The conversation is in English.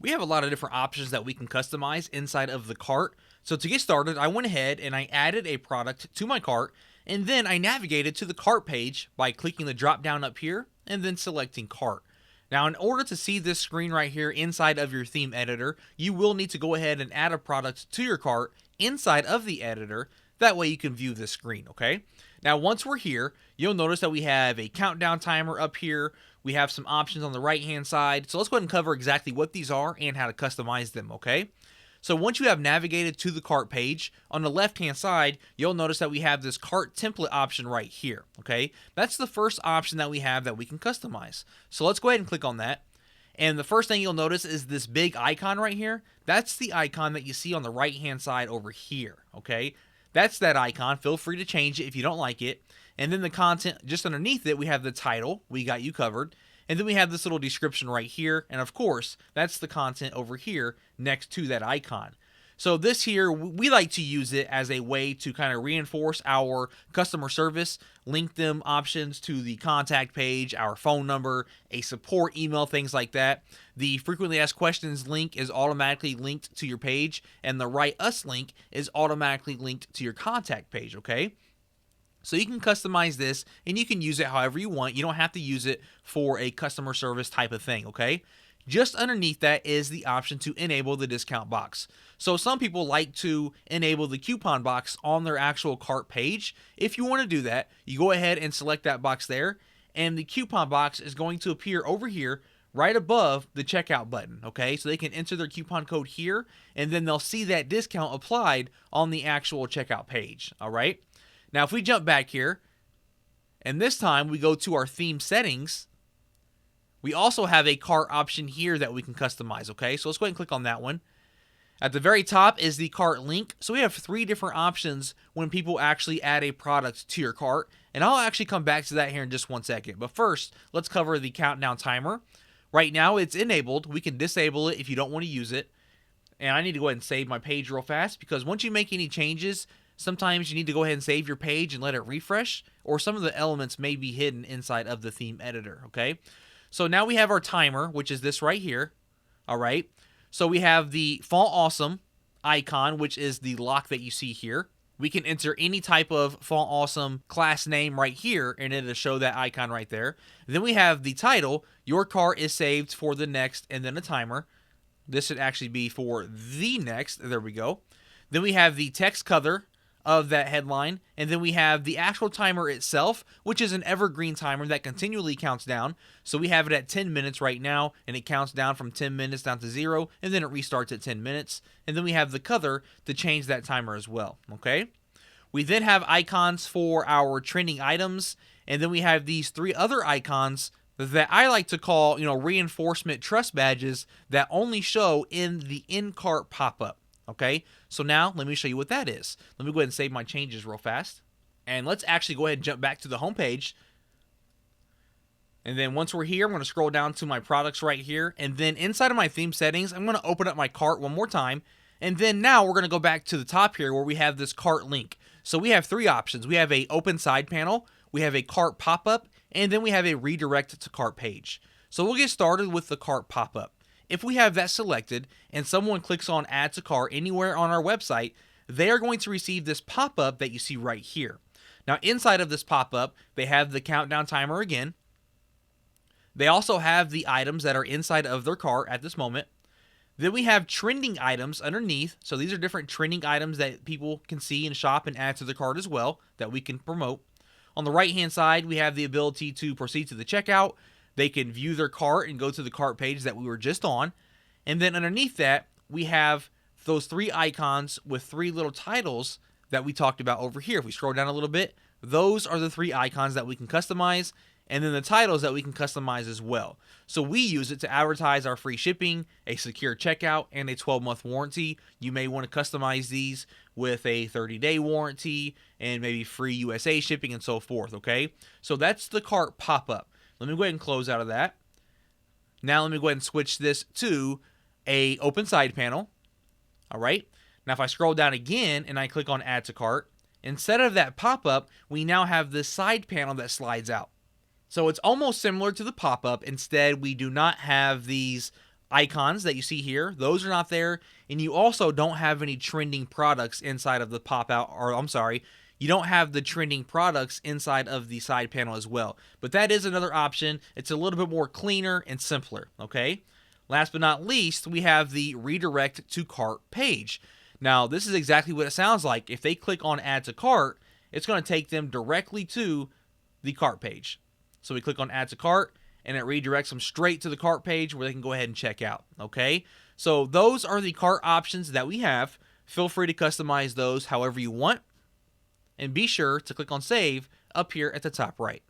We have a lot of different options that we can customize inside of the cart. So to get started, I went ahead and I added a product to my cart, and then I navigated to the cart page by clicking the drop down up here and then selecting cart. Now, in order to see this screen right here inside of your theme editor, you will need to go ahead and add a product to your cart inside of the editor. That way you can view this screen, okay? Now, once we're here, you'll notice that we have a countdown timer up here. We have some options on the right-hand side. So let's go ahead and cover exactly what these are and how to customize them, okay? So once you have navigated to the cart page, on the left-hand side, you'll notice that we have this cart template option right here, okay? That's the first option that we have that we can customize. So let's go ahead and click on that. And the first thing you'll notice is this big icon right here. That's the icon that you see on the right-hand side over here, okay? That's that icon. Feel free to change it if you don't like it. And then the content just underneath it, we have the title. We got you covered. And then we have this little description right here. And of course, that's the content over here next to that icon. So this here, we like to use it as a way to kind of reinforce our customer service, link them options to the contact page, our phone number, a support email, things like that. The frequently asked questions link is automatically linked to your page, and the Write Us link is automatically linked to your contact page, okay? So you can customize this and you can use it however you want. You don't have to use it for a customer service type of thing, okay? Just underneath that is the option to enable the discount box. So some people like to enable the coupon box on their actual cart page. If you want to do that, you go ahead and select that box there, and the coupon box is going to appear over here right above the checkout button, okay? So they can enter their coupon code here, and then they'll see that discount applied on the actual checkout page, all right? Now, if we jump back here, and this time we go to our theme settings, we also have a cart option here that we can customize, okay? So let's go ahead and click on that one. At the very top is the cart link. So we have 3 different options when people actually add a product to your cart. And I'll actually come back to that here in just one second. But first, let's cover the countdown timer. Right now, it's enabled. We can disable it if you don't want to use it. And I need to go ahead and save my page real fast, because once you make any changes, sometimes you need to go ahead and save your page and let it refresh, or some of the elements may be hidden inside of the theme editor, okay? So now we have our timer, which is this right here, all right? So we have the Font Awesome icon, which is the lock that you see here. We can enter any type of Font Awesome class name right here, and it'll show that icon right there. Then we have the title, your cart is saved for the next, and then a timer. This should actually be for the next, there we go. Then we have the text color of that headline, and then we have the actual timer itself, which is an evergreen timer that continually counts down. So we have it at 10 minutes right now, and it counts down from 10 minutes down to 0, and then it restarts at 10 minutes. And then we have the color to change that timer as well, okay? We then have icons for our trending items, and then we have these 3 other icons that I like to call, reinforcement trust badges that only show in the in-cart pop-up. Okay, so now let me show you what that is. Let me go ahead and save my changes real fast. And let's actually go ahead and jump back to the home page. And then once we're here, I'm going to scroll down to my products right here. And then inside of my theme settings, I'm going to open up my cart one more time. And then now we're going to go back to the top here where we have this cart link. So we have 3 options. We have a open side panel, we have a cart pop-up, and then we have a redirect to cart page. So we'll get started with the cart pop-up. If we have that selected and someone clicks on add to cart anywhere on our website, they are going to receive this pop-up that you see right here. Now inside of this pop-up, they have the countdown timer again. They also have the items that are inside of their cart at this moment. Then we have trending items underneath. So these are different trending items that people can see and shop and add to their cart as well that we can promote. On the right-hand side, we have the ability to proceed to the checkout. They can view their cart and go to the cart page that we were just on. And then underneath that, we have those 3 icons with 3 little titles that we talked about over here. If we scroll down a little bit, those are the 3 icons that we can customize, and then the titles that we can customize as well. So we use it to advertise our free shipping, a secure checkout, and a 12-month warranty. You may want to customize these with a 30-day warranty and maybe free USA shipping and so forth, okay? So that's the cart pop-up. Let me go ahead and close out of that. Now let me go ahead and switch this to a open side panel. All right. Now if I scroll down again and I click on add to cart, instead of that pop-up, we now have this side panel that slides out. So it's almost similar to the pop-up. Instead, we do not have these icons that you see here, those are not there. And you also don't have any trending products inside of the pop-out, or I'm sorry, you don't have the trending products inside of the side panel as well. But that is another option. It's a little bit more cleaner and simpler, okay? Last but not least, we have the redirect to cart page. Now, this is exactly what it sounds like. If they click on add to cart, it's going to take them directly to the cart page. So we click on add to cart, and it redirects them straight to the cart page where they can go ahead and check out, okay? So those are the cart options that we have. Feel free to customize those however you want. And be sure to click on save up here at the top right.